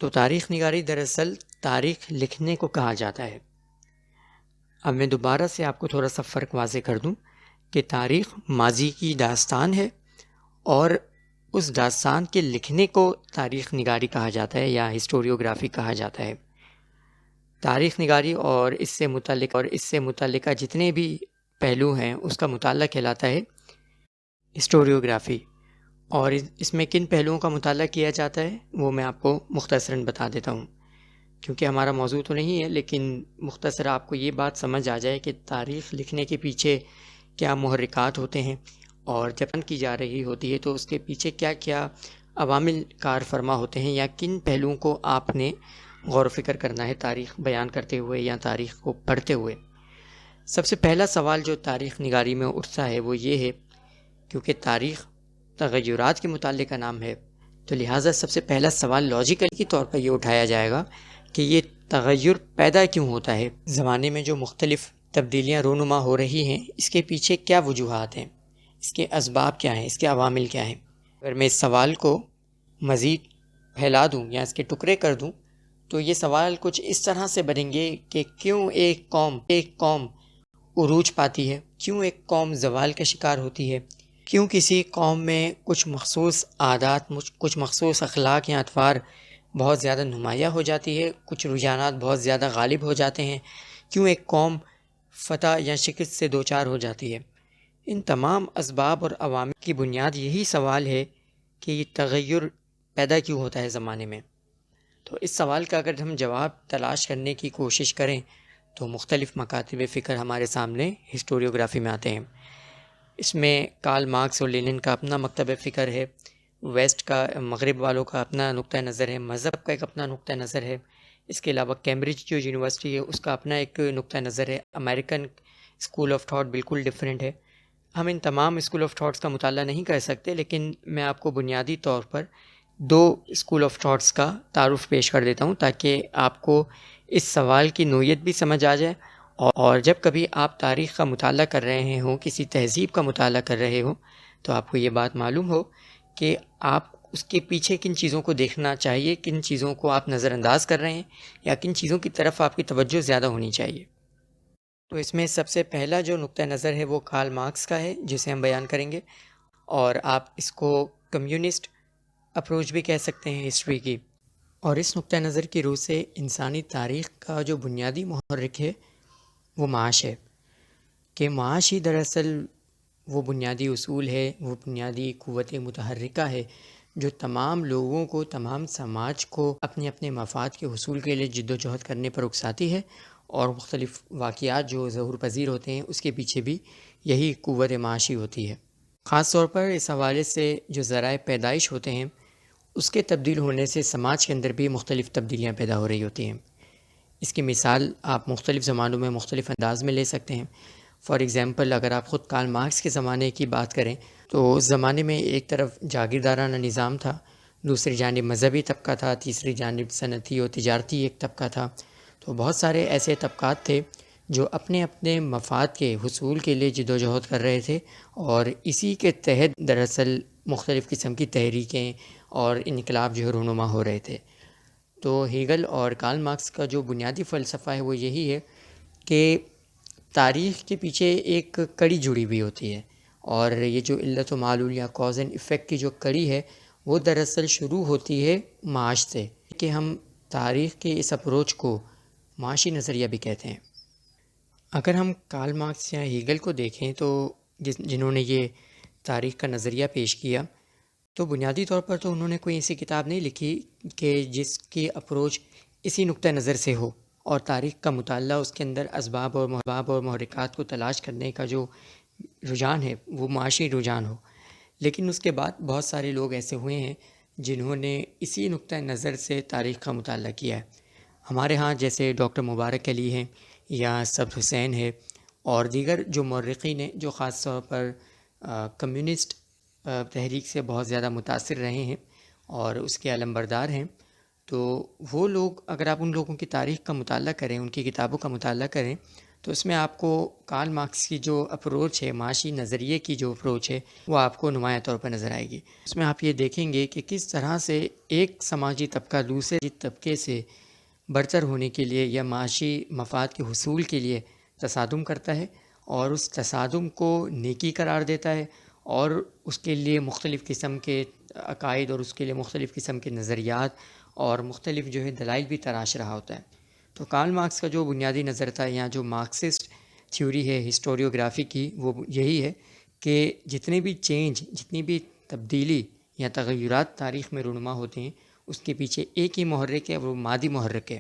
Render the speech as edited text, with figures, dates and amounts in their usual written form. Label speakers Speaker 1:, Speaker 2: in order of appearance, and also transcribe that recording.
Speaker 1: تو تاریخ نگاری دراصل تاریخ لکھنے کو کہا جاتا ہے۔ اب میں دوبارہ سے آپ کو تھوڑا سا فرق واضح کر دوں کہ تاریخ ماضی کی داستان ہے اور اس داستان کے لکھنے کو تاریخ نگاری کہا جاتا ہے یا ہسٹوریوگرافی کہا جاتا ہے۔ تاریخ نگاری اور اس سے متعلقہ جتنے بھی پہلو ہیں اس کا مطالعہ کہلاتا ہے ہسٹوریوگرافی۔ اور اس میں کن پہلوؤں کا مطالعہ کیا جاتا ہے وہ میں آپ کو مختصراً بتا دیتا ہوں، کیونکہ ہمارا موضوع تو نہیں ہے، لیکن مختصر آپ کو یہ بات سمجھ آ جائے کہ تاریخ لکھنے کے پیچھے کیا محرکات ہوتے ہیں، اور جب کی جا رہی ہوتی ہے تو اس کے پیچھے کیا کیا عوامل کار فرما ہوتے ہیں، یا کن پہلوؤں کو آپ نے غور و فکر کرنا ہے تاریخ بیان کرتے ہوئے یا تاریخ کو پڑھتے ہوئے۔ سب سے پہلا سوال جو تاریخ نگاری میں اٹھتا ہے وہ یہ ہے، کیونکہ تاریخ تغیرات کے متعلق کا نام ہے، تو لہٰذا سب سے پہلا سوال لاجیکل کے طور پر یہ اٹھایا جائے گا کہ یہ تغیر پیدا کیوں ہوتا ہے؟ زمانے میں جو مختلف تبدیلیاں رونما ہو رہی ہیں، اس کے پیچھے کیا وجوہات ہیں، اس کے اسباب کیا ہیں، اس کے عوامل کیا ہیں؟ اگر میں اس سوال کو مزید پھیلا دوں یا اس کے ٹکڑے کر دوں تو یہ سوال کچھ اس طرح سے بنیں گے کہ کیوں ایک قوم عروج پاتی ہے، کیوں ایک قوم زوال کا شکار ہوتی ہے، کیوں کسی قوم میں کچھ مخصوص عادات، کچھ مخصوص اخلاق یا اطوار بہت زیادہ نمایاں ہو جاتی ہے، کچھ رجحانات بہت زیادہ غالب ہو جاتے ہیں، کیوں ایک قوم فتح یا شکست سے دوچار ہو جاتی ہے۔ ان تمام اسباب اور عوامل کی بنیاد یہی سوال ہے کہ یہ تغیر پیدا کیوں ہوتا ہے زمانے میں۔ تو اس سوال کا اگر ہم جواب تلاش کرنے کی کوشش کریں تو مختلف مکاتب فکر ہمارے سامنے ہسٹوریوگرافی میں آتے ہیں۔ اس میں کارل مارکس اور لینن کا اپنا مکتب فکر ہے، ویسٹ کا، مغرب والوں کا اپنا نقطہ نظر ہے، مذہب کا ایک اپنا نقطہ نظر ہے۔ اس کے علاوہ کیمبرج جو یونیورسٹی ہے اس کا اپنا ایک نقطہ نظر ہے، امریکن اسکول آف تھاٹ بالکل ڈیفرنٹ ہے۔ ہم ان تمام اسکول آف تھاٹس کا مطالعہ نہیں کر سکتے، لیکن میں آپ کو بنیادی طور پر دو اسکول آف تھاٹس کا تعارف پیش کر دیتا ہوں تاکہ آپ کو اس سوال کی نوعیت بھی سمجھ آ جائے، اور جب کبھی آپ تاریخ کا مطالعہ کر رہے ہوں، کسی تہذیب کا مطالعہ کر رہے ہوں، تو آپ کو یہ بات معلوم ہو کہ آپ اس کے پیچھے کن چیزوں کو دیکھنا چاہیے، کن چیزوں کو آپ نظر انداز کر رہے ہیں، یا کن چیزوں کی طرف آپ کی توجہ زیادہ ہونی چاہیے۔ تو اس میں سب سے پہلا جو نقطہ نظر ہے وہ کارل مارکس کا ہے، جسے ہم بیان کریں گے، اور آپ اس کو کمیونسٹ اپروچ بھی کہہ سکتے ہیں ہسٹری کی۔ اور اس نقطہ نظر کی روح سے انسانی تاریخ کا جو بنیادی محرک ہے وہ معاش ہے، کہ معاش ہی دراصل وہ بنیادی اصول ہے، وہ بنیادی قوت متحرکہ ہے جو تمام لوگوں کو، تمام سماج کو اپنے اپنے مفاد کے حصول کے لیے جد و جہد کرنے پر اکساتی ہے، اور مختلف واقعات جو ظہور پذیر ہوتے ہیں اس کے پیچھے بھی یہی قوت معاشی ہوتی ہے۔ خاص طور پر اس حوالے سے جو ذرائع پیدائش ہوتے ہیں اس کے تبدیل ہونے سے سماج کے اندر بھی مختلف تبدیلیاں پیدا ہو رہی ہوتی ہیں۔ اس کی مثال آپ مختلف زمانوں میں مختلف انداز میں لے سکتے ہیں۔ فار ایگزامپل اگر آپ خود کارل مارکس کے زمانے کی بات کریں تو اس زمانے میں ایک طرف جاگیردارانہ نظام تھا، دوسری جانب مذہبی طبقہ تھا، تیسری جانب صنعتی اور تجارتی ایک طبقہ تھا۔ تو بہت سارے ایسے طبقات تھے جو اپنے اپنے مفاد کے حصول کے لیے جد و جہد کر رہے تھے، اور اسی کے تحت دراصل مختلف قسم کی تحریکیں اور انقلاب جو ہے رونما ہو رہے تھے۔ تو ہیگل اور کارل مارکس کا جو بنیادی فلسفہ ہے وہ یہی ہے کہ تاریخ کے پیچھے ایک کڑی جڑی ہوئی ہوتی ہے، اور یہ جو علت و معلول یا کاز اینڈ ایفیکٹ کی جو کڑی ہے وہ دراصل شروع ہوتی ہے معاش سے، کہ ہم تاریخ کے اس اپروچ کو معاشی نظریہ بھی کہتے ہیں۔ اگر ہم کارل مارکس یا ہیگل کو دیکھیں تو جنہوں نے یہ تاریخ کا نظریہ پیش کیا، تو بنیادی طور پر تو انہوں نے کوئی ایسی کتاب نہیں لکھی کہ جس کی اپروچ اسی نقطہ نظر سے ہو، اور تاریخ کا مطالعہ اس کے اندر اسباب اور محرکات کو تلاش کرنے کا جو رجحان ہے وہ معاشی رجحان ہو۔ لیکن اس کے بعد بہت سارے لوگ ایسے ہوئے ہیں جنہوں نے اسی نقطہ نظر سے تاریخ کا مطالعہ کیا ہے۔ ہمارے ہاں جیسے ڈاکٹر مبارک علی ہیں یا سعد حسین ہے، اور دیگر جو مورخین ہیں جو خاص طور پر کمیونسٹ تحریک سے بہت زیادہ متاثر رہے ہیں اور اس کے علمبردار ہیں، تو وہ لوگ اگر آپ ان لوگوں کی تاریخ کا مطالعہ کریں، ان کی کتابوں کا مطالعہ کریں، تو اس میں آپ کو کارل مارکس کی جو اپروچ ہے، معاشی نظریے کی جو اپروچ ہے، وہ آپ کو نمایاں طور پر نظر آئے گی۔ اس میں آپ یہ دیکھیں گے کہ کس طرح سے ایک سماجی طبقہ دوسرے طبقے سے برتر ہونے کے لیے یا معاشی مفاد کے حصول کے لیے تصادم کرتا ہے، اور اس تصادم کو نیکی قرار دیتا ہے، اور اس کے لیے مختلف قسم کے عقائد اور اس کے لیے مختلف قسم کے نظریات اور مختلف جو ہے دلائل بھی تراش رہا ہوتا ہے۔ تو کارل مارکس کا جو بنیادی نظر تھا، یا جو مارکسسٹ تھیوری ہے ہسٹوریوگرافی کی، وہ یہی ہے کہ جتنی بھی چینج، جتنی بھی تبدیلی یا تغیرات تاریخ میں رونما ہوتے ہیں، اس کے پیچھے ایک ہی محرک ہے، وہ مادی محرک ہے۔